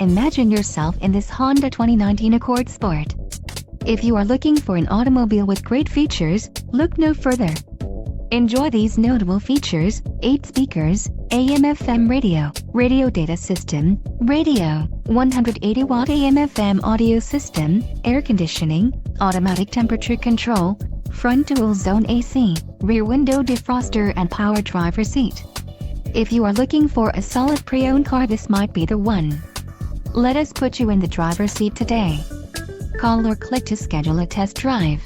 Imagine yourself in this Honda 2019 Accord Sport. If you are looking for an automobile with great features, look no further. Enjoy these notable features: 8 speakers, AM/FM radio, radio data system, radio, 180-watt AM/FM audio system, air conditioning, automatic temperature control, front dual zone AC, rear window defroster and power driver seat. If you are looking for a solid pre-owned car, this might be the one. Let us put you in the driver's seat today. Call or click to schedule a test drive.